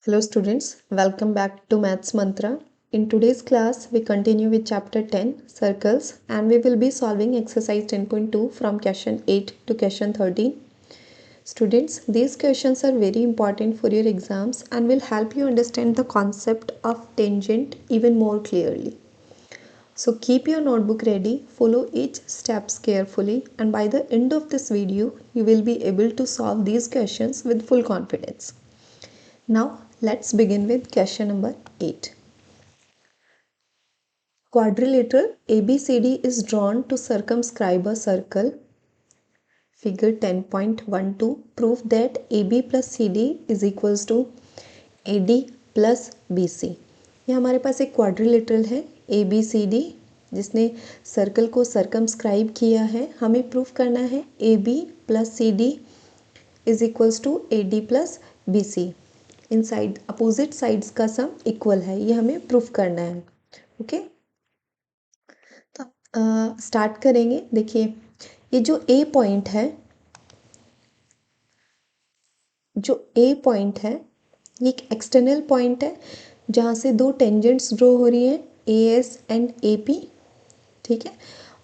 Hello students, welcome back to Maths Mantra. In today's class, we continue with chapter 10, Circles, and we will be solving exercise 10.2 from question 8 to question 13. Students, these questions are very important for your exams and will help you understand the concept of tangent even more clearly. So keep your notebook ready, follow each steps carefully, and by the end of this video, you will be able to solve these questions with full confidence. Now let's begin with question number 8. Quadrilateral ABCD is drawn to circumscribe a circle. Figure 10.12. Prove that AB plus CD is equals to AD plus BC. ये हमारे पास एक quadrilateral है ABCD जिसने circle को circumscribe किया है. हमें proof करना है AB plus CD is equals to AD plus BC. इन साइड अपोजिट साइड्स का सम इक्वल है, ये हमें प्रूफ करना है. ओके, तो स्टार्ट करेंगे. देखिए ये जो ए पॉइंट है, ये एक एक्सटर्नल पॉइंट है जहाँ से दो टेंजेंट्स ड्रॉ हो रही हैं, AS एंड AP. ठीक है,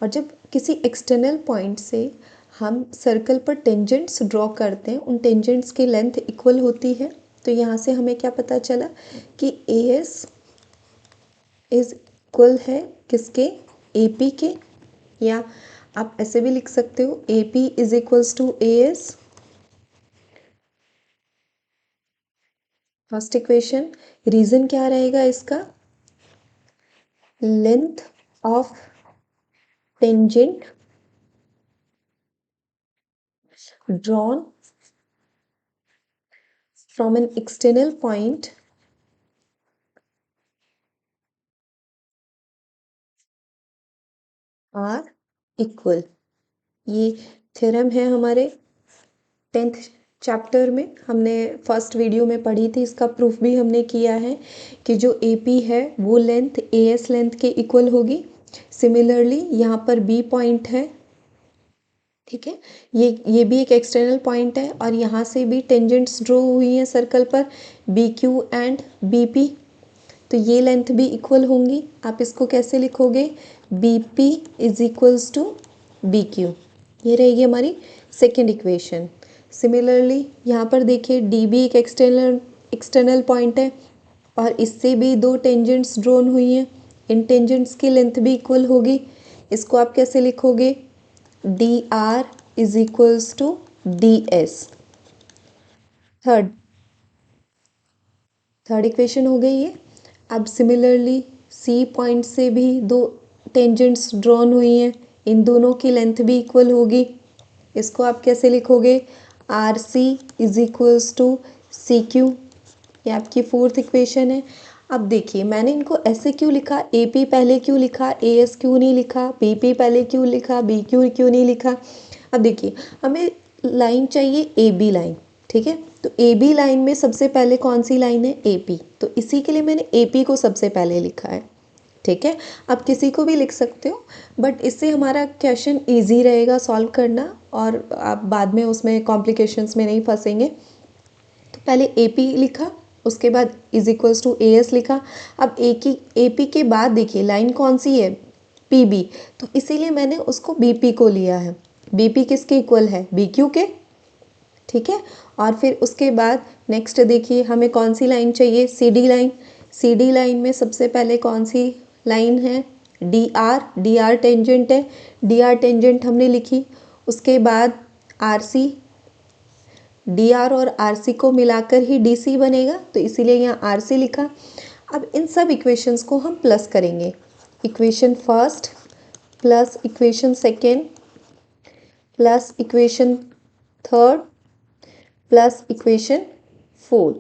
और जब किसी एक्सटर्नल पॉइंट से हम सर्कल पर टेंजेंट्स ड्रॉ करते हैं, उन टेंजेंट्स की लेंथ इक्वल होती है. तो यहाँ से हमें क्या पता चला कि AS इज इक्वल है किसके, AP के. या आप ऐसे भी लिख सकते हो AP is equals to AS. First equation. Reason क्या रहेगा इसका, length of tangent drawn from an external point are equal. ये थ्योरम है हमारे 10th चैप्टर में, हमने फर्स्ट वीडियो में पढ़ी थी. इसका प्रूफ भी हमने किया है कि जो AP है वो लेंथ AS लेंथ के इक्वल होगी. सिमिलरली यहाँ पर B पॉइंट है. ठीक है, ये भी एक एक्सटर्नल पॉइंट है और यहाँ से भी टेंजेंट्स ड्रॉ हुई हैं सर्कल पर, BQ एंड BP. तो ये लेंथ भी इक्वल होंगी. आप इसको कैसे लिखोगे, BP is equals to BQ. ये रहेगी हमारी सेकेंड इक्वेशन. सिमिलरली यहाँ पर देखिए DB एक एक्सटर्नल पॉइंट है और इससे भी दो टेंजेंट्स ड्रॉन हुई हैं. इन टेंजेंट्स की लेंथ भी इक्वल होगी. इसको आप कैसे लिखोगे, DR is equals to DS. Third equation हो गई ये. अब सिमिलरली C पॉइंट से भी दो टेंजेंट्स ड्रॉन हुई हैं, इन दोनों की लेंथ भी इक्वल होगी. इसको आप कैसे लिखोगे, RC is equals to CQ. ये आपकी फोर्थ इक्वेशन है. अब देखिए मैंने इनको ऐसे क्यों लिखा, AP पहले क्यों लिखा, AS क्यों नहीं लिखा, BP पहले क्यों लिखा, BQ क्यों नहीं लिखा. अब देखिए हमें लाइन चाहिए AB लाइन. ठीक है, तो AB लाइन में सबसे पहले कौन सी लाइन है, AP. तो इसी के लिए मैंने AP को सबसे पहले लिखा है. ठीक है, आप किसी को भी लिख सकते हो, बट इससे हमारा क्वेश्चन इजी रहेगा सॉल्व करना और आप बाद में उसमें कॉम्प्लिकेशंस में नहीं फंसेंगे. तो पहले AP लिखा, उसके बाद इज इक्वल्स टू AS लिखा. अब AP के बाद देखिए लाइन कौन सी है, PB. तो इसीलिए मैंने उसको BP को लिया है. BP किसके इक्वल है, BQ के. ठीक है, और फिर उसके बाद नेक्स्ट देखिए हमें कौन सी लाइन चाहिए, CD लाइन. CD लाइन में सबसे पहले कौन सी लाइन है, DR टेंजेंट है. DR टेंजेंट हमने लिखी. उसके बाद RC, DR और RC को मिलाकर ही DC बनेगा, तो इसीलिए यहाँ RC लिखा. अब इन सब इक्वेशंस को हम प्लस करेंगे. Equation first plus equation second plus equation third plus equation fourth.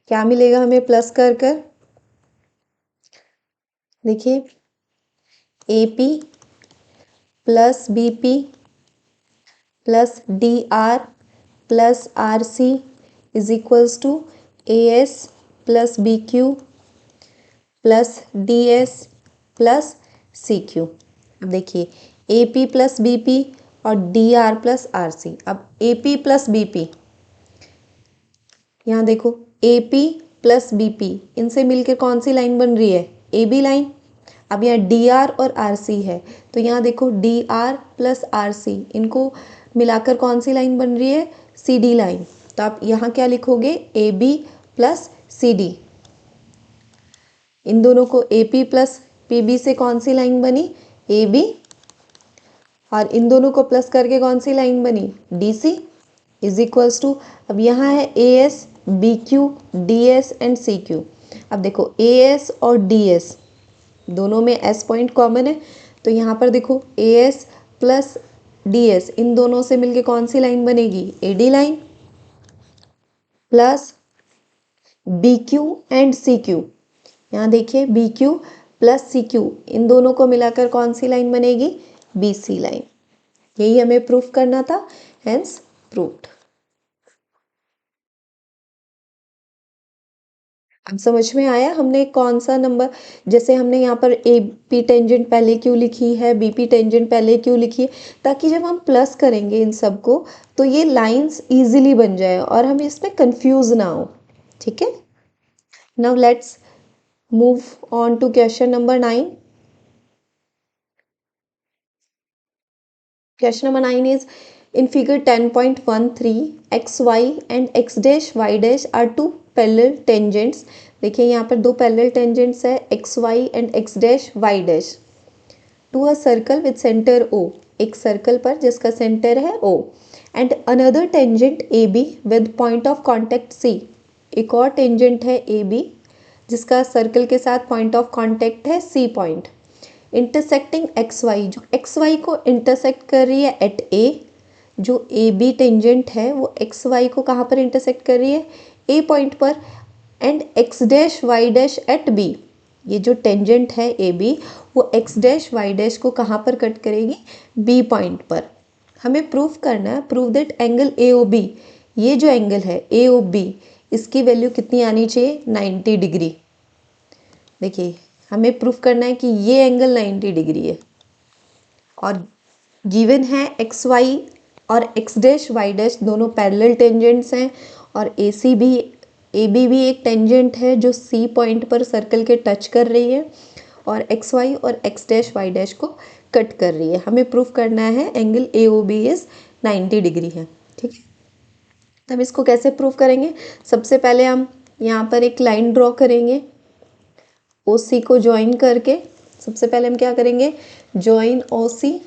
क्या मिलेगा हमें प्लस कर कर, देखिए AP plus BP plus DR plus RC is equals to AS plus BQ plus DS plus CQ. अब देखिए AP प्लस BP और DR plus RC. अब AP प्लस BP, यहाँ देखो A P plus B P, इनसे मिलकर कौन सी लाइन बन रही है, ए बी लाइन। अब यहाँ डी आर और आर सी है, तो यहाँ देखो D R plus R C, इनको मिलाकर कौन सी लाइन बन रही है, सी डी लाइन। तो आप यहाँ क्या लिखोगे, a B plus C d. इन दोनों को a P plus p b से कौन सी लाइन बनी, ए बी, और इन दोनों को प्लस करके कौन सी लाइन बनी, D C is equals to, अब यहाँ है A S B Q D S and C Q. अब देखो ए एस और डी एस दोनों में एस पॉइंट कॉमन है, तो यहाँ पर देखो A S plus D S, इन दोनों से मिलके कौन सी लाइन बनेगी, A D line, plus B Q and C Q. यहाँ देखिए B Q plus C Q, इन दोनों को मिलाकर कौन सी लाइन बनेगी, बी सी लाइन। यही हमें प्रूफ करना था, हेंस प्रूव्ड। अब समझ में आया हमने कौन सा नंबर, जैसे हमने यहाँ पर ए पी टेंजेंट पहले क्यों लिखी है, बी पी टेंजेंट पहले क्यों लिखी है, ताकि जब हम प्लस करेंगे इन सबको तो ये लाइंस इजीली बन जाए और हमें इसमें कंफ्यूज ना हो। ठीक है, now let's move on to question number 9। Question number 9 is, in figure 10.13 xy and x dash y dash are two parallel tangents। देखिए यहाँ पर दो पैरेलल टेंजेंट्स है, X Y and X dash Y dash, to a circle with centre O, एक circle पर जिसका centre है O, and another tangent A B with point of contact C. एक और टेंजेंट है ए बी जिसका circle के साथ पॉइंट ऑफ कॉन्टेक्ट है C point, intersecting X Y, जो एक्स वाई को इंटरसेक्ट कर रही है एट ए, जो ए बी टेंजेंट है वो एक्स वाई को कहाँ पर इंटरसेक्ट कर रही है, ए पॉइंट पर, and X dash Y dash at B. ये जो टेंजेंट है ए बी वो एक्स डैश वाई डैश को कहाँ पर कट करेगी, बी पॉइंट पर। हमें प्रूफ करना है, prove that angle A O B, ये जो एंगल है ए ओ बी, इसकी वैल्यू कितनी आनी चाहिए, 90 डिग्री। देखिए हमें प्रूफ करना है कि ये एंगल 90 डिग्री है, और गिवन है एक्स वाई और एक्स डैश वाई डैश दोनों पैरेलल टेंजेंट्स हैं, और ए सी भी, ए बी भी एक टेंजेंट है जो सी पॉइंट पर सर्कल के टच कर रही है, और एक्स वाई और एक्स डैश वाई डैश को कट कर रही है। हमें प्रूफ करना है angle A O B is 90 degree है। ठीक है, तब इसको कैसे प्रूफ करेंगे, सबसे पहले हम यहाँ पर एक लाइन ड्रॉ करेंगे ओ सी को ज्वाइन करके। सबसे पहले हम क्या करेंगे, ज्वाइन ओ सी।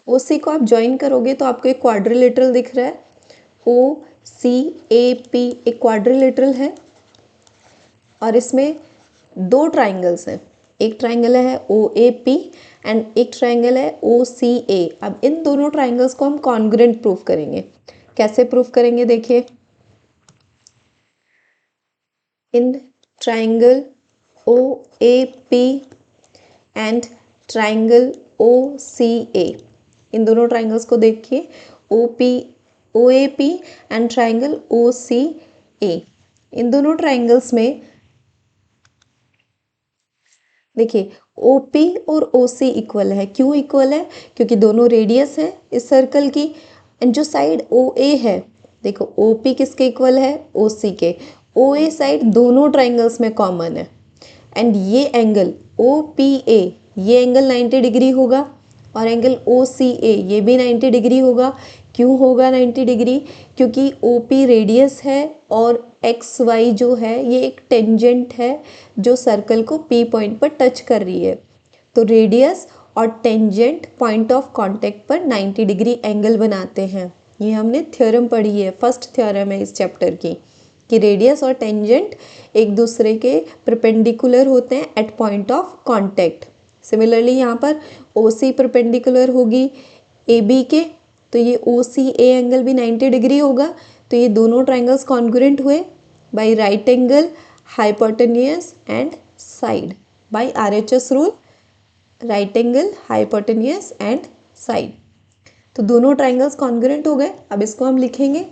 ओ सी को आप ज्वाइन करोगे तो आपको एक क्वाड्रिलेटरल दिख रहा है, ओ सी ए पी, एक क्वाड्रिलेटरल है, और इसमें दो ट्राइंगल्स हैं, एक ट्राइंगल है ओ ए पी एंड एक ट्राइंगल है ओ सी ए। अब इन दोनों ट्राइंगल्स को हम कॉन्ग्रुएंट प्रूफ करेंगे। कैसे प्रूफ करेंगे, देखिए, इन triangle O A P and triangle O C A, इन दोनों ट्राइंगल्स को देखिए, O P, O A P and triangle O C A. इन दोनों ट्राइंगल्स में देखिए ओ पी और ओ सी इक्वल है। क्यों इक्वल है, क्योंकि दोनों रेडियस है इस सर्कल की, एंड जो साइड ओ ए है, देखो ओ पी किसके इक्वल है, ओ सी के, ओ ए साइड दोनों ट्राइंगल्स में कॉमन है, एंड ये एंगल ओ पी ए, ये एंगल 90 डिग्री होगा, और एंगल ओ सी ए ये भी 90 डिग्री होगा। क्यों होगा 90 डिग्री, क्योंकि ओ पी रेडियस है और एक्स वाई जो है ये एक टेंजेंट है जो सर्कल को पी पॉइंट पर टच कर रही है। तो रेडियस और टेंजेंट पॉइंट ऑफ कांटेक्ट पर 90 डिग्री एंगल बनाते हैं। ये हमने थ्योरम पढ़ी है, फर्स्ट थ्योरम है इस चैप्टर की, कि रेडियस और टेंजेंट एक दूसरे के परपेंडिकुलर होते हैं at point of contact. Similarly यहाँ पर ओ सी परपेंडिकुलर होगी ए बी के, तो ये ओ सी ए एंगल भी 90 डिग्री होगा। तो ये दोनों ट्राइंगल्स कॉन्ग्रुएंट हुए by right angle, hypotenuse and side, by RHS rule, right angle, hypotenuse and side. तो दोनों ट्राइंगल्स कॉन्ग्रुएंट हो गए। अब इसको हम लिखेंगे,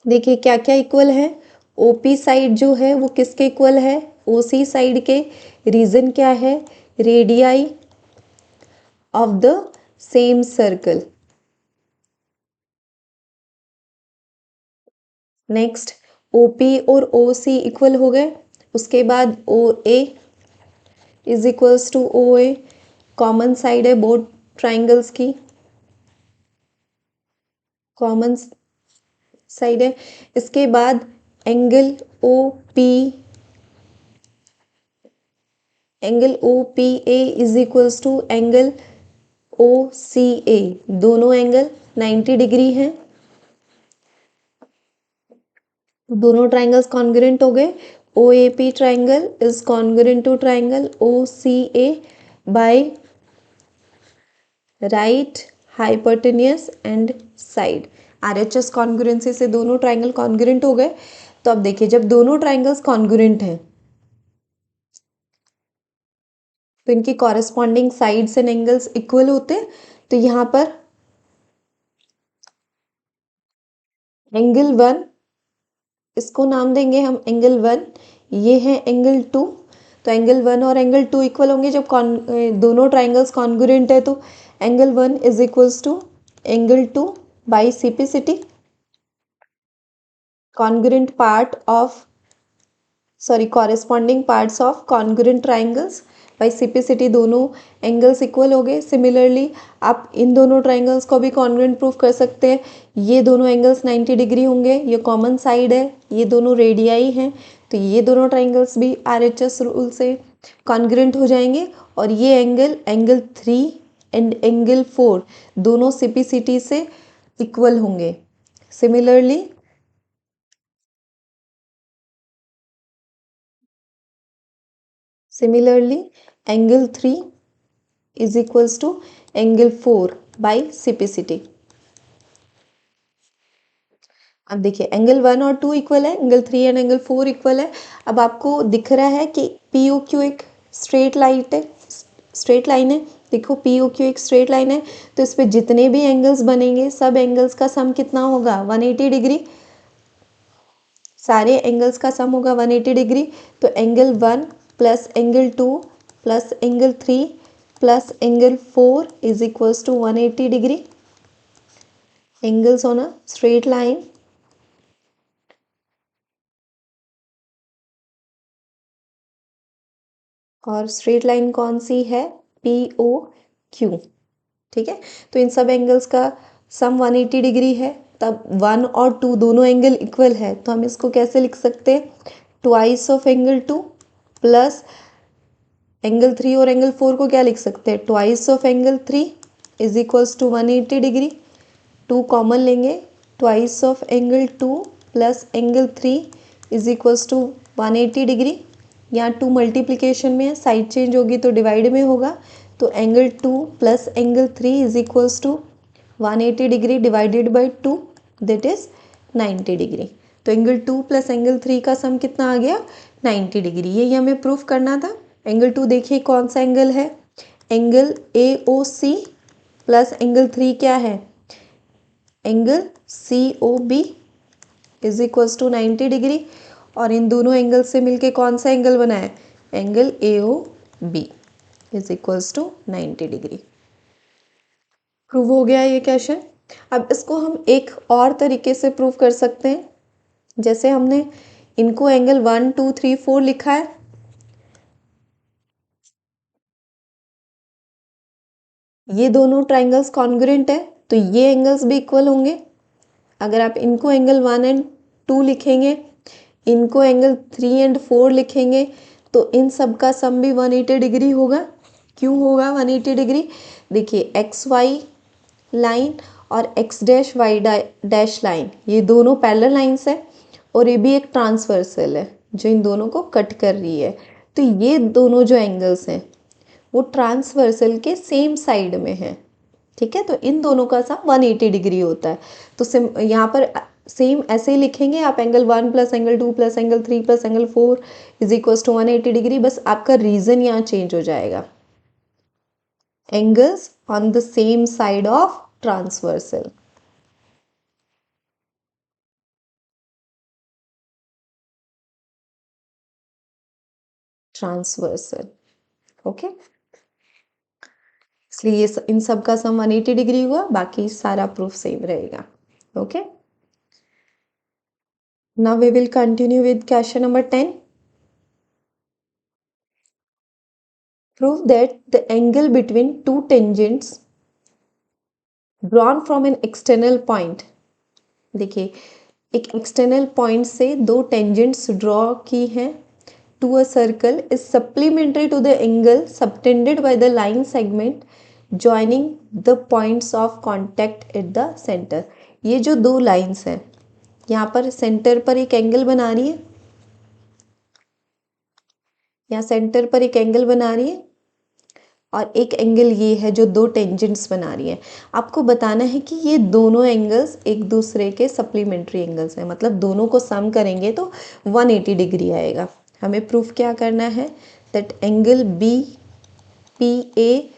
देखिए क्या क्या इक्वल है, ओपी साइड जो है वो किसके इक्वल है, ओसी साइड के। रीजन क्या है, radii of the same circle, next OP और OC इक्वल हो गए, उसके बाद OA is equals to OA, common side है बोथ ट्राइंगल्स की, कॉमन साइड है। इसके बाद angle OP, angle OPA is equals to angle OCA, दोनों एंगल 90 डिग्री हैं, दोनों ट्राइंगल्स कॉन्ग्रुएंट हो गए। OAP triangle is congruent to triangle OCA by right hypotenuse and side. RHS congruency से दोनों ट्राइंगल कॉन्ग्रुएंट हो गए। तो अब देखिए, जब दोनों ट्राइंगल्स कॉन्ग्रुएंट हैं तो इनकी corresponding sides and angles equal होते हैं। तो यहाँ पर एंगल 1, इसको नाम देंगे हम एंगल 1, ये है एंगल 2। तो एंगल 1 और एंगल 2 इक्वल होंगे जब दोनों ट्राइंगल्स कॉन्ग्रुएंट है। तो angle 1 is equals to angle 2 by CPCT, congruent part of corresponding parts of congruent triangles by CPCT, दोनों एंगल्स इक्वल हो गए। सिमिलरली आप इन दोनों ट्राइंगल्स को भी कॉन्ग्रुएंट प्रूफ कर सकते हैं। ये दोनों एंगल्स 90 डिग्री होंगे, ये कॉमन साइड है, ये दोनों रेडियाई हैं, तो ये दोनों ट्राइंगल्स भी RHS रूल से कॉन्ग्रुएंट हो जाएंगे। और ये एंगल 3 एंड एंगल 4 दोनों CPCT से इक्वल होंगे। Similarly angle 3 is equals to angle 4 by CPCT। अब देखिए, एंगल 1 और 2 इक्वल है, एंगल 3 एंड एंगल 4 इक्वल है। अब आपको दिख रहा है कि POQ एक स्ट्रेट लाइन है। देखो, POQ एक स्ट्रेट लाइन है, तो इस पे जितने भी एंगल्स बनेंगे सब एंगल्स का सम कितना होगा, 180 डिग्री। सारे एंगल्स का सम होगा 180 डिग्री। तो angle 1 plus angle 2 plus angle 3 plus angle 4 is equals to 180 degree. Angles on a straight line, और स्ट्रेट लाइन कौन सी है, POQ। ठीक है, तो इन सब एंगल्स का सम 180 डिग्री है। तब 1 और 2 दोनों एंगल इक्वल है, तो हम इसको कैसे लिख सकते हैं, twice of angle 2 plus angle 3, और एंगल 4 को क्या लिख सकते हैं, twice of angle 3 is equals to 180 degree. 2 common लेंगे, twice of angle 2 plus angle 3 is equals to 180 degree. यहाँ 2 मल्टीप्लिकेशन में है, साइड चेंज होगी तो डिवाइड में होगा। तो angle 2 plus angle 3 is equals to 180 degree divided by 2, that is 90 degree. तो एंगल 2 प्लस एंगल 3 का सम कितना आ गया, 90 डिग्री। यही हमें प्रूफ करना था। एंगल 2 देखिए कौन सा एंगल है, एंगल AOC प्लस एंगल 3 क्या है, angle COB is equals to 90 degree. और इन दोनों एंगल से मिलके कौन सा एंगल बना है, angle AOB is equals to 90 degree. Prove हो गया ये क्वेश्चन। अब इसको हम एक और तरीके से प्रूव कर सकते हैं। जैसे हमने इनको एंगल 1 2 3 4 लिखा है, ये दोनों ट्राइंगल्स कॉन्ग्रुएंट है, तो ये एंगल्स भी इक्वल होंगे। अगर आप इनको एंगल 1 एंड 2 लिखेंगे, इनको एंगल 3 एंड 4 लिखेंगे, तो इन सब का सम भी 180 डिग्री होगा। क्यों होगा 180 डिग्री, देखिए XY लाइन और X dash Y dash line, ये दोनों पैरेलल लाइंस है, और ये भी एक ट्रांसवर्सल है जो इन दोनों को कट कर रही है। तो ये दोनों जो एंगल्स हैं वो ट्रांसवर्सल के सेम साइड में है। ठीक है, तो इन दोनों का सम 180 डिग्री होता है। तो यहाँ पर सेम ऐसे ही लिखेंगे आप, angle 1 plus angle 2 plus angle 3 plus angle 4 is equals to 180 degree. बस आपका रीजन यहाँ चेंज हो जाएगा, angles on the same side of transversal. Okay, इसलिए इन सब का सम 180 डिग्री हुआ, बाकी सारा प्रूफ सेम रहेगा। Okay. Now we will continue with question number 10. Prove that the angle between two tangents drawn from an external point. देखिए, एक एक्सटर्नल पॉइंट से दो टेंजेंट्स ड्रॉ की हैं to a circle is supplementary to the angle subtended by the line segment joining the points of contact at the centre. ये जो दो lines हैं यहाँ पर सेंटर पर एक एंगल बना रही है, यहाँ सेंटर पर एक एंगल बना रही है और एक एंगल ये है जो दो टेंजेंट्स बना रही है. आपको बताना है कि ये दोनों एंगल्स एक दूसरे के सप्लीमेंट्री एंगल्स हैं, मतलब दोनों को सम करेंगे तो 180 डिग्री आएगा. हमें प्रूफ क्या करना है that angle B P A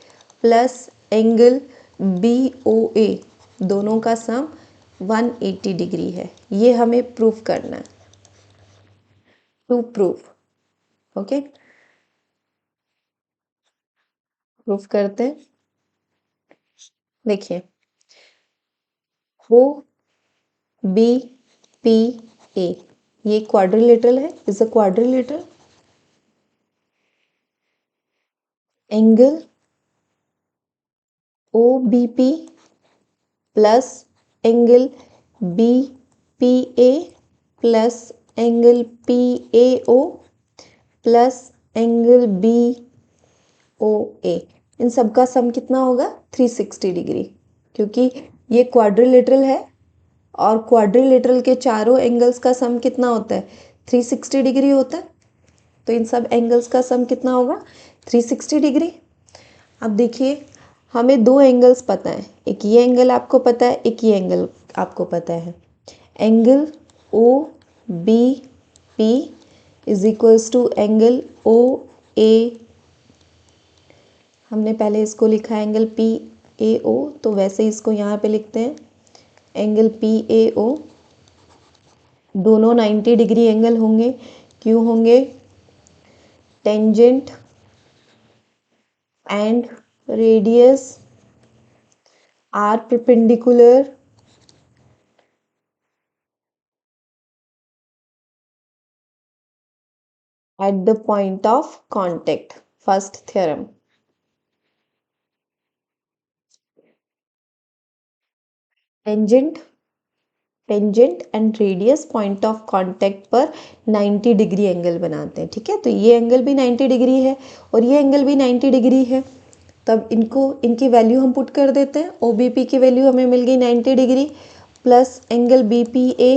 plus angle B O A दोनों का सम 180 डिग्री है. ये हमें प्रूफ करना है. टू प्रूफ ओके, प्रूफ करते हैं. देखिए वो बी पी ए ये क्वाड्रिलेटरल है, is a quadrilateral. Angle O B P plus angle B P A plus angle P A O plus angle B O A, इन सब का सम कितना होगा 360 डिग्री. क्योंकि ये क्वाड्रिलेटरल है और क्वाड्रिलेटरल के चारों एंगल्स का सम कितना होता है 360 डिग्री होता है. तो इन सब एंगल्स का सम कितना होगा 360 डिग्री. अब देखिए हमें दो एंगल्स पता है, एक ये एंगल आपको पता है, एक ये एंगल आपको पता है. Angle O B P is equals to angle O A, हमने पहले इसको लिखा है एंगल पी ए ओ, तो वैसे इसको यहाँ पे लिखते हैं एंगल पी ए ओ. दोनों 90 डिग्री एंगल होंगे. क्यों होंगे? Tangent and radius are perpendicular at the point of contact. First theorem. Tangent and radius point of contact पर 90 डिग्री एंगल बनाते हैं. ठीक है, तो ये एंगल भी 90 डिग्री है और ये एंगल भी 90 डिग्री है. तब इनकी वैल्यू हम पुट कर देते हैं. ओ बी पी की वैल्यू हमें मिल गई 90 degree plus angle B P A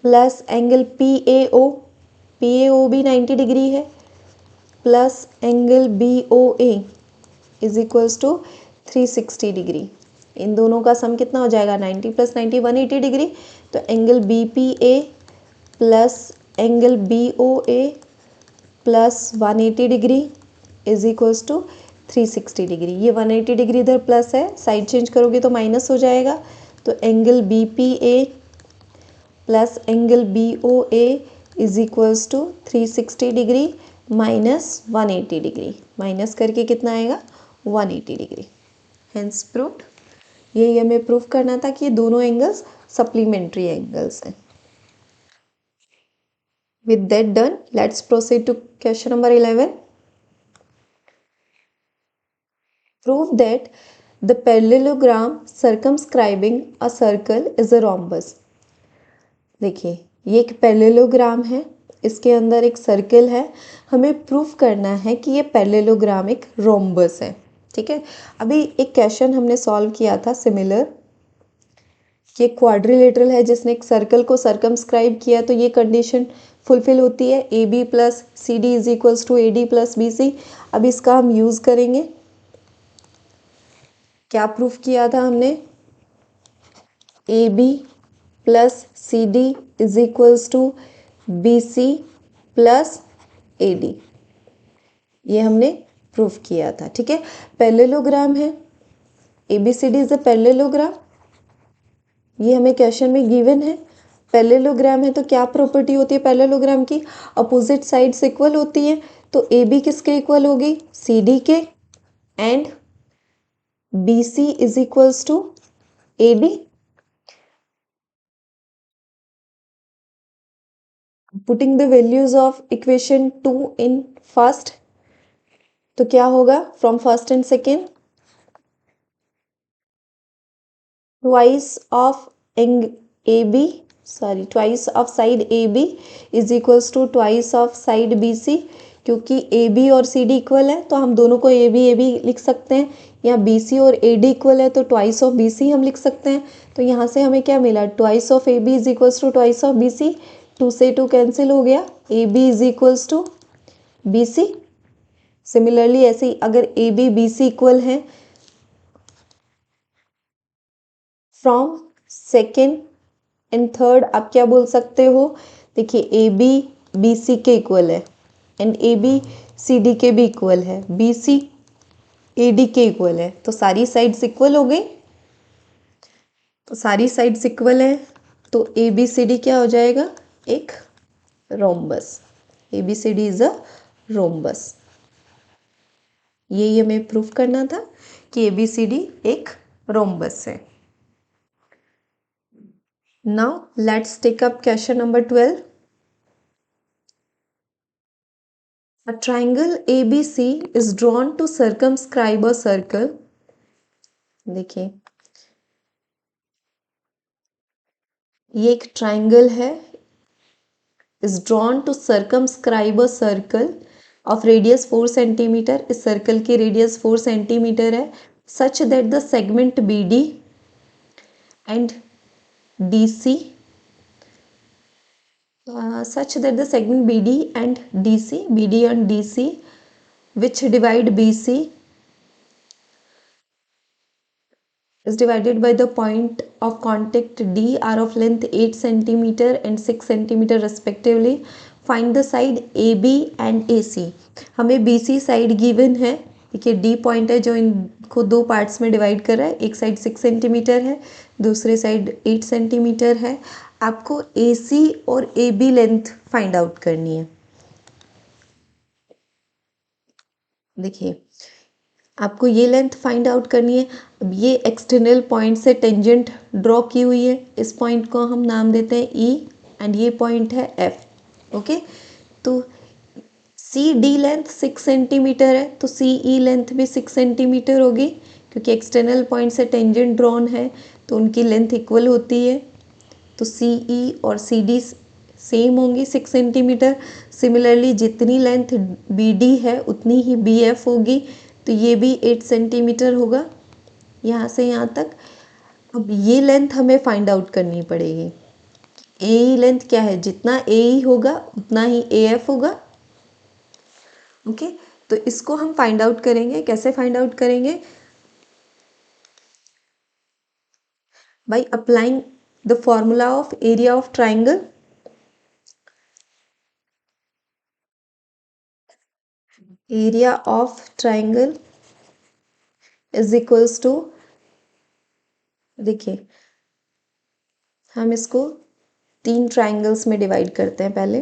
plus angle P A O भी 90 डिग्री है plus angle B O A is equals to 360 degree. इन दोनों का सम कितना हो जाएगा 90 प्लस 90 180 डिग्री. तो angle B P A plus angle B O A plus 180 degree is equals to 360 degree. ये 180 डिग्री इधर प्लस है, साइड चेंज करोगे तो माइनस हो जाएगा. तो angle B P A plus angle B O A is equals to 360 degree minus 180 degree. Minus करके कितना आएगा 180 डिग्री. Hence proved. यही हमें प्रूफ करना था कि ये दोनों एंगल्स सप्लीमेंट्री एंगल्स हैं. With that done, let's proceed to question number 11. Prove that the parallelogram circumscribing a circle is a rhombus. देखिए ये एक पैरेललोग्राम है, इसके अंदर एक सर्कल है. हमें प्रूफ करना है कि ये पैरेललोग्राम एक रोम्बस है. ठीक है, अभी एक क्वेश्चन हमने सॉल्व किया था सिमिलर, ये क्वाड्रिलेटरल है जिसने एक सर्कल को सर्कमस्क्राइब किया, तो ये कंडीशन फुलफिल होती है A B plus C D is equals to A D plus B C. अब इसका हम यूज़ करेंगे. क्या प्रूफ किया था हमने? A B plus C D is equals to B C plus A D, ये हमने प्रूफ किया था. ठीक है, पैरेललोग्राम है, A B C D is a parallelogram, ये हमें क्वेश्चन में गिवन है. पैरेललोग्राम है तो क्या प्रॉपर्टी होती है पैरेललोग्राम की? अपोजिट साइड्स इक्वल होती है. तो ए बी किसके इक्वल होगी? सी डी के, and B C is equals to A D. Putting the values of equation 2 in first, तो क्या होगा from first and second, twice of twice of side A B is equals to twice of side B C, क्योंकि A B और C D equal है तो हम दोनों को ए बी लिख सकते हैं, या बी सी और ए डी इक्वल है तो ट्वाइस ऑफ बी सी हम लिख सकते हैं। तो यहाँ से हमें क्या मिला, twice of A B is equals to twice of B C, 2 से 2 कैंसिल हो गया, A B is equals to B C. Similarly ऐसे ही अगर A B B C equal है, फ्रॉम सेकेंड एंड थर्ड आप क्या बोल सकते हो, देखिए ए बी बी सी के इक्वल है and A B C D के भी इक्वल है, बी सी ए डी के इक्वल है, तो सारी साइड्स इक्वल हो गई। तो सारी साइड्स इक्वल है तो ए बी सी डी क्या हो जाएगा, एक rhombus. A B C D is a rhombus. ये हमें प्रूफ करना था कि ए बी सी डी एक रोम्बस है। Now let's take up question number 12. A triangle ABC is drawn to circumscribe a circle. देखिए ये एक ट्राइंगल है, is drawn to circumscribe a circle of radius 4 centimetre. इस सर्कल की radius 4 centimetre है, such that the segment BD and DC such that the segment BD and DC which divide BC is divided by the point of contact D are of length 8 centimeter and 6 centimeter respectively. Find the side AB and AC. हमें BC side given है, देखिए D point है जो इनको दो parts में divide कर रहा है, एक साइड 6 सेंटीमीटर है, दूसरे साइड 8 सेंटीमीटर है। आपको AC और AB लेंथ फाइंड आउट करनी है। देखिए आपको ये लेंथ फाइंड आउट करनी है। अब ये एक्सटर्नल पॉइंट से टेंजेंट ड्रॉ की हुई है, इस पॉइंट को हम नाम देते हैं E एंड ये पॉइंट है F। ओके, तो सी डी लेंथ 6 सेंटीमीटर है तो सी ई लेंथ भी 6 सेंटीमीटर होगी, क्योंकि एक्सटर्नल पॉइंट से टेंजेंट ड्रॉन है तो उनकी लेंथ इक्वल होती है। तो सी ई और सी डी सेम होंगी 6 सेंटीमीटर। सिमिलरली जितनी लेंथ बी डी है उतनी ही बी एफ होगी, तो ये भी 8 सेंटीमीटर होगा यहाँ से यहाँ तक। अब ये लेंथ हमें फाइंड आउट करनी पड़ेगी। ए ई लेंथ क्या है, जितना ए ई होगा उतना ही ए एफ होगा। ओके, तो इसको हम फाइंड आउट करेंगे। कैसे फाइंड आउट करेंगे, by applying the formula of area of triangle. Area of triangle is equals to, देखिए हम इसको 3 ट्राइंगल्स में डिवाइड करते हैं पहले,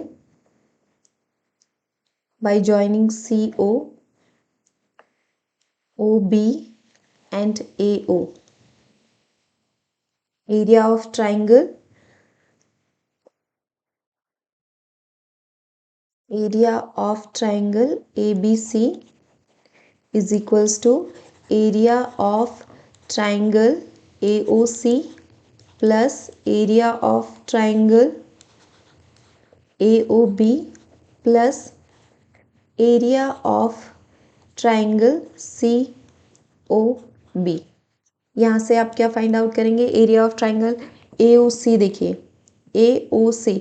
bye joining CO, OB and AO। Area of triangle, area of triangle ABC is equals to area of triangle AOC plus area of triangle AOB plus area of triangle COB। यहाँ से आप क्या find out करेंगे, area of triangle AOC। देखिए AOC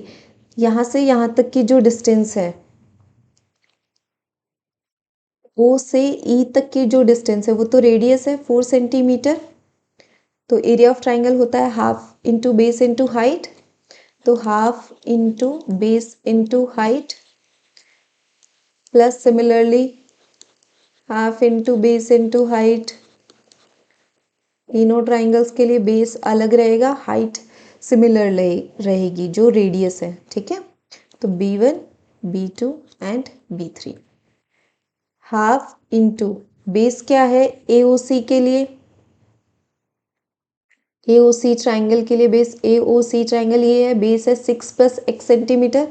यहाँ से यहाँ तक की जो डिस्टेंस है, O से E तक की जो डिस्टेंस है वो तो रेडियस है 4 सेंटीमीटर। तो एरिया ऑफ ट्राइंगल होता है half into base into height, तो half into base into height plus similarly half into base into height. तीनों ट्राइंगल्स के लिए बेस अलग रहेगा, हाइट सिमिलर रहेगी जो रेडियस है। ठीक है, तो B1 B2 and B3। Half into base क्या है AOC के लिए, AOC ट्राइंगल के लिए बेस, AOC ट्राइंगल ये है, बेस है 6 + x centimetre,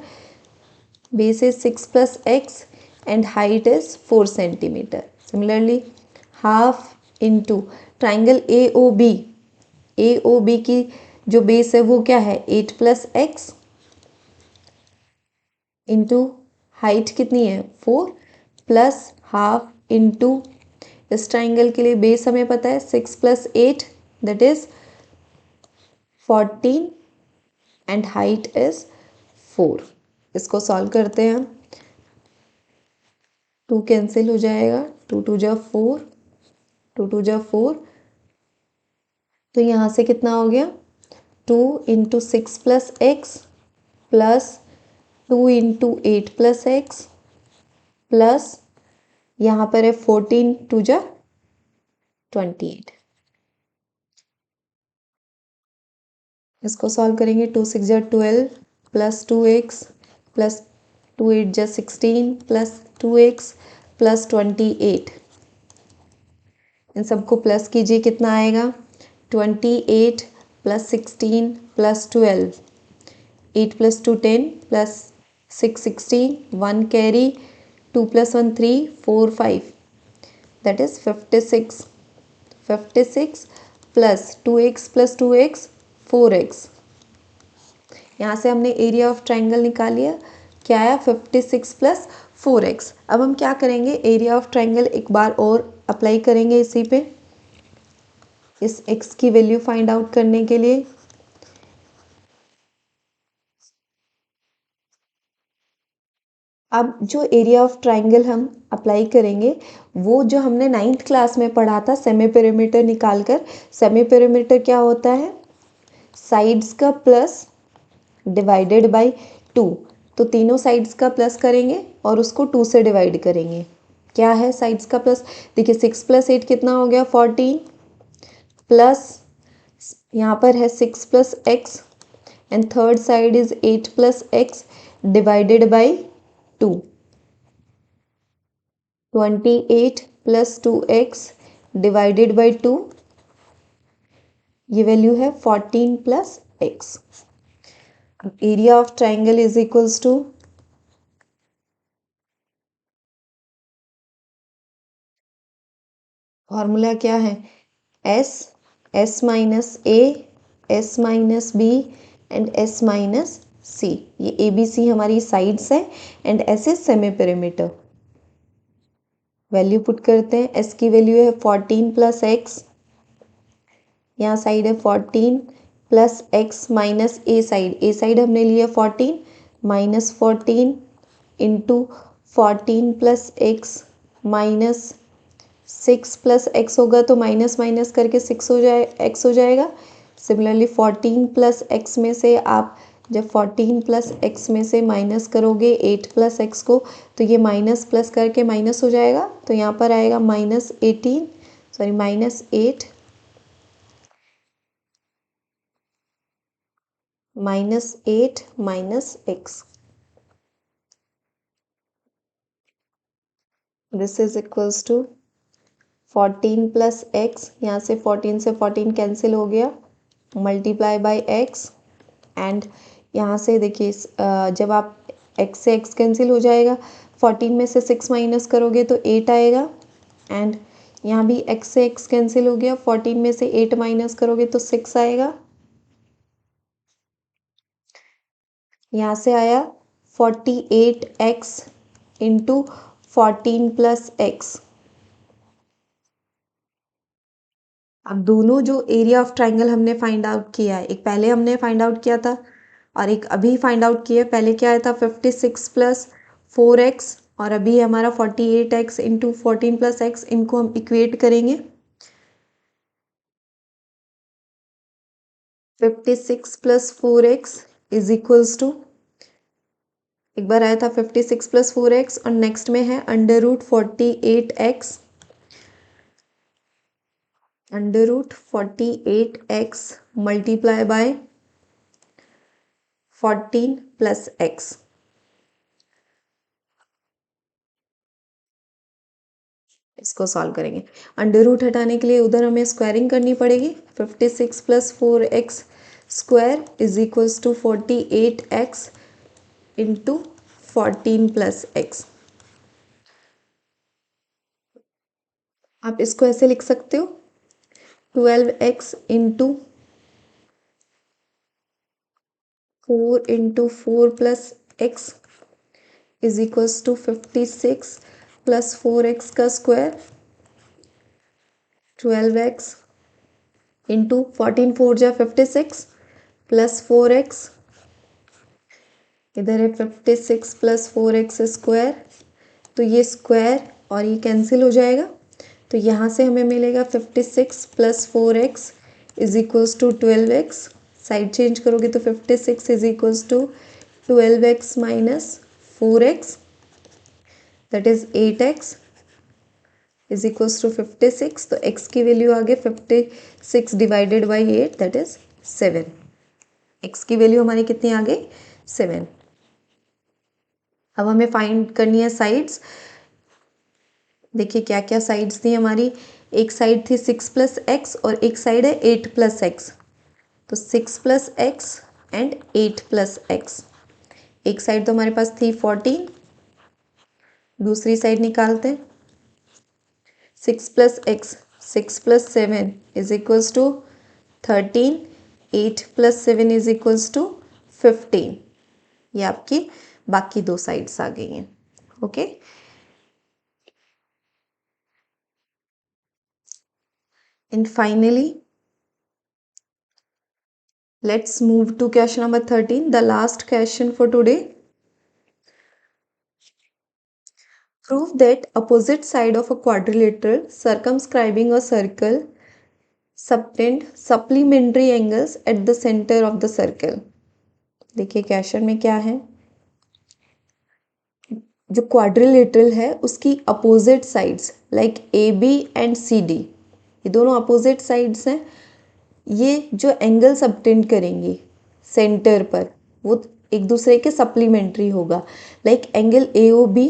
base is 6 plus x and height is 4 centimeter. Similarly, half into triangle AOB. AOB की जो बेस है वो क्या है 8 प्लस एक्स इंटू हाइट कितनी है 4 प्लस हाफ इंटू इस ट्राइंगल के लिए बेस हमें पता है 6 plus 8 that is 14 and height is 4. इसको सॉल्व करते हैं हम. 2 कैंसिल हो जाएगा 2 2 जा 4 2 2 जा 4. तो यहाँ से कितना हो गया 2 into 6 plus x plus 2 into 8 plus x plus यहाँ पर है 14 2 जा 28. इसको सॉल्व करेंगे 2 6 जा 12 प्लस 2x प्लस 2 8 जा 16 प्लस 2x प्लस 28. इन सबको प्लस कीजिए कितना आएगा 28 plus 16 plus 12 8 plus 2 10 plus 6 16 1 carry 2 plus 1 3 4 5 that is 56 56 plus 2x plus 2x 4x. यहाँ से हमने एरिया ऑफ ट्राइंगल निकाल लिया क्या आया 56 प्लस 4x. अब हम क्या करेंगे एरिया ऑफ ट्राइंगल एक बार और अप्लाई करेंगे इसी पे इस x की वैल्यू फाइंड आउट करने के लिए. अब जो एरिया ऑफ ट्राइंगल हम अप्लाई करेंगे वो जो हमने 9th क्लास में पढ़ा था सेमी पेरीमीटर निकालकर. सेमी पेरीमीटर क्या होता है साइड्स का प्लस डिवाइडेड बाय 2. तो तीनों साइड्स का प्लस करेंगे और उसको 2 से डिवाइड करेंगे. क्या है साइड्स का प्लस देखिए 6 प्लस 8 कितना हो गया 14 प्लस यहाँ पर है 6 plus X and third side is 8 plus X divided by 2. 28 plus 2x divided by 2 ये वैल्यू है 14 plus X. Area of triangle is equals to formula क्या है S minus A S minus B and S minus C. ये A B C हमारी sides है and S is semi perimeter. Value put करते हैं S की value है 14 plus x यहाँ साइड है 14 प्लस एक्स माइनस ए साइड हमने लिया 14 minus 14 into 14 plus x minus 6 plus x होगा तो माइनस माइनस करके 6 हो जाए एक्स हो जाएगा. सिमिलरली 14 प्लस एक्स में से आप जब 14 प्लस एक्स में से माइनस करोगे 8 प्लस एक्स को तो ये माइनस प्लस करके माइनस हो जाएगा. तो यहाँ पर आएगा minus 8 minus 8 minus x. This is equals to 14 plus x यहाँ से 14 कैंसिल हो गया मल्टीप्लाई बाय एक्स एंड यहाँ से देखिए जब आप x से x कैंसिल हो जाएगा 14 में से 6 माइनस करोगे तो 8 आएगा एंड यहाँ भी x से x कैंसिल हो गया 14 में से 8 माइनस करोगे तो 6 आएगा. यहाँ से आया 48x इंटू 14 प्लस एक्स. अब दोनों जो एरिया ऑफ ट्राइंगल हमने फाइंड आउट किया है एक पहले हमने फाइंड आउट किया था और एक अभी फाइंड आउट किया है. पहले क्या आया था 56 प्लस 4x और अभी हमारा 48x इंटू 14 प्लस एक्स. इनको हम इक्वेट करेंगे 56 plus 4x is equals to एक बार आया था 56 प्लस 4x और नेक्स्ट में है under root 48x multiply by 14 plus x. इसको सॉल्व करेंगे अंडर रूट हटाने के लिए उधर हमें स्क्वायरिंग करनी पड़ेगी 56 plus 4x square is equals to 48x into 14 plus x. आप इसको ऐसे लिख सकते हो 12x into 4 plus x is equals to 56 plus 4x का स्क्वायर 12x इंटू 14 4 जा 56 प्लस 4x, इधर है 56 प्लस 4x स्क्वायर, तो ये स्क्वायर और ये कैंसिल हो जाएगा, तो यहाँ से हमें मिलेगा 56 plus 4x is equals to 12x। Side change करोगे तो 56 is equals to 12x minus 4x, that is 8x is equals to 56। तो x की वैल्यू आ गई 56 divided by 8, that is 7। x की वैल्यू हमारी कितनी आ गई? 7। अब हमें फाइंड करनी है साइड्स। देखिए क्या क्या साइड्स थी हमारी, एक साइड थी 6 प्लस एक्स और एक साइड है 8 प्लस एक्स। तो 6 plus X and 8 plus x, एक साइड तो हमारे पास थी 14, दूसरी साइड निकालते हैं। 6 plus x, 6 plus 7 is equals to 13, 8 plus 7 is equals to 15। ये आपकी बाकी दो साइड्स आ गई हैं। Okay, and finally let's move to question number 13, the last question for today. Prove that opposite side of a quadrilateral circumscribing a circle subtend supplementary angles at the center of the circle. देखिए question में क्या है, जो quadrilateral है उसकी opposite sides like A B and C D, ये दोनों opposite sides हैं, ये जो एंगल सबटेंड करेंगी सेंटर पर वो एक दूसरे के सप्लीमेंट्री होगा। Like angle A O B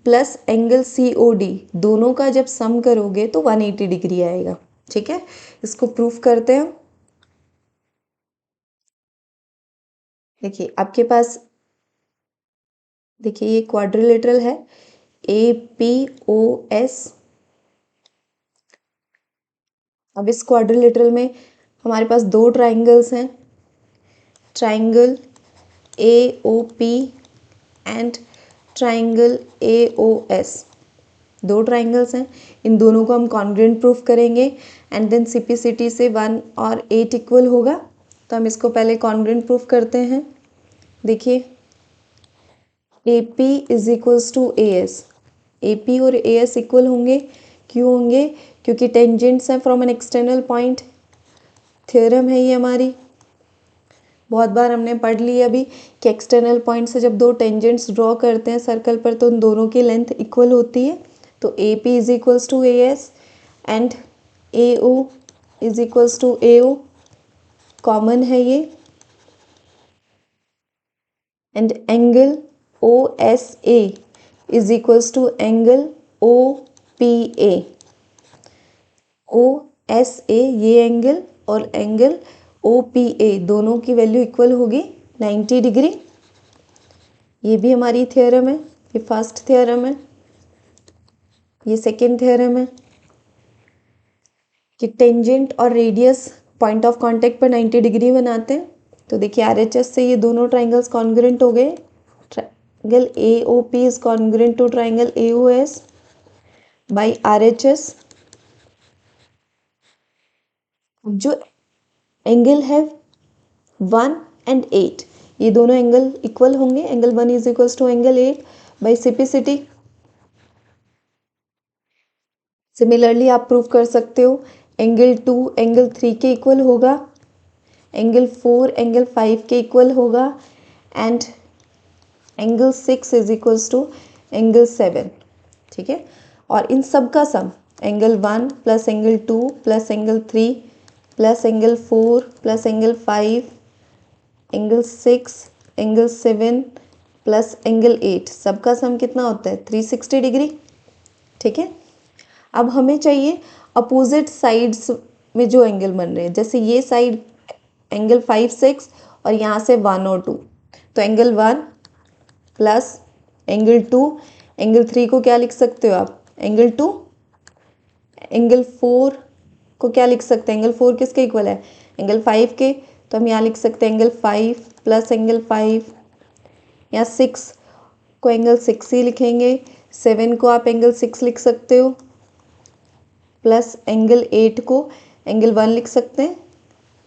plus angle C O D, दोनों का जब सम करोगे तो 180 डिग्री आएगा। ठीक है, इसको प्रूफ करते हैं। देखिए आपके पास, देखिए ये क्वाड्रिलेटरल है ए पी ओ एस। अब इस क्वाड्रिलेटरल में हमारे पास दो ट्राइंगल्स हैं, triangle A O P and triangle A O S. दो ट्राइंगल्स हैं, इन दोनों को हम कॉन्ग्रुएंट प्रूफ करेंगे एंड देन सिपिसिटी से 1 और 8 इक्वल होगा। तो हम इसको पहले कॉन्ग्रुएंट प्रूफ करते हैं। देखिए A P is equals to A S, A P और ए एस इक्वल होंगे, क्यों होंगे? क्योंकि टेंजेंट्स हैं from an external point. Theorem है ये हमारी, बहुत बार हमने पढ़ ली अभी कि एक्सटर्नल पॉइंट से जब दो टेंजेंट्स ड्रॉ करते हैं सर्कल पर तो उन दोनों की लेंथ इक्वल होती है। तो A P is equals to A S and A O is equals to A O, common है ये, and angle O S A is equals to angle O P A. O S A ये angle और angle O P ए दोनों की value equal होगी 90 degree. ये भी हमारी थ्योरम है, ये फर्स्ट थ्योरम है, ये सेकेंड थ्योरम है कि टेंजेंट और रेडियस पॉइंट ऑफ कांटेक्ट पर 90 डिग्री बनाते हैं। तो देखिए आरएचएस से ये दोनों ट्राइंगल्स कॉन्ग्रुएंट हो गए। Triangle A O P is congruent to triangle A O S by RHS. जो एंगल है 1 एंड 8, ये दोनों एंगल इक्वल होंगे, angle 1 is equals to angle 8 by CPCT. Similarly आप प्रूव कर सकते हो एंगल 2 एंगल 3 के इक्वल होगा, एंगल 4 एंगल 5 के इक्वल होगा and angle 6 is equals to angle 7। ठीक है, और इन सब का sum angle 1 plus angle 2 plus angle 3 plus angle 4 plus angle 5 angle 6 angle 7 plus angle 8, सबका सम कितना होता है? 360 डिग्री। ठीक है, अब हमें चाहिए अपोजिट साइड्स में जो एंगल बन रहे हैं, जैसे ये साइड एंगल 5 6 और यहाँ से 1 और 2, तो एंगल 1 प्लस एंगल 2, एंगल 3 को क्या लिख सकते हो आप, एंगल 2, एंगल 4 को क्या लिख सकते हैं, एंगल 4 किसके इक्वल है, एंगल 5 के, तो हम यहाँ लिख सकते हैं एंगल 5 प्लस एंगल 5, या 6 को एंगल 6 ही लिखेंगे, 7 को आप एंगल 6 लिख सकते हो, प्लस एंगल 8 को एंगल 1 लिख सकते हैं,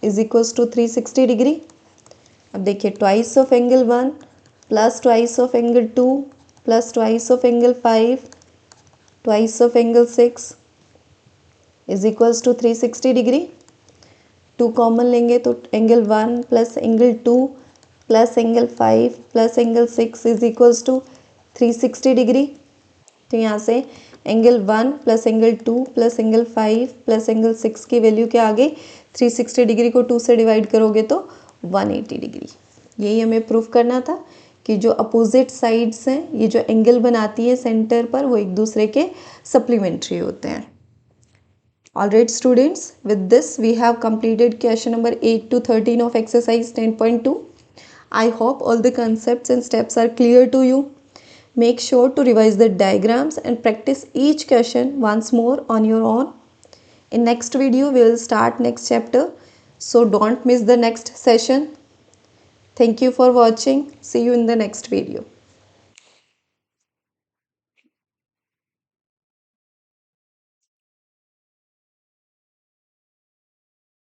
इज इक्वल्स टू 360 डिग्री। अब देखिए twice of angle 1 plus twice of angle 2 plus twice of angle 5 twice of angle 6 is equals to 360 degree. 2 common लेंगे तो angle 1 plus angle 2 plus angle 5 plus angle 6 is equals to 360 degree. तो यहाँ से angle 1 plus angle 2 plus angle 5 plus angle 6 की value क्या आ गई, 360 degree को 2 से डिवाइड करोगे तो 180 डिग्री। यही हमें प्रूफ करना था कि जो अपोजिट साइड्स हैं, ये जो एंगल बनाती है सेंटर पर, वो एक दूसरे के सप्लीमेंट्री होते हैं। Alright students, with this we have completed question number 8 to 13 of exercise 10.2. I hope all the concepts and steps are clear to you. Make sure to revise the diagrams and practice each question once more on your own. In next video we will start next chapter, so don't miss the next session. Thank you for watching. See you in the next video.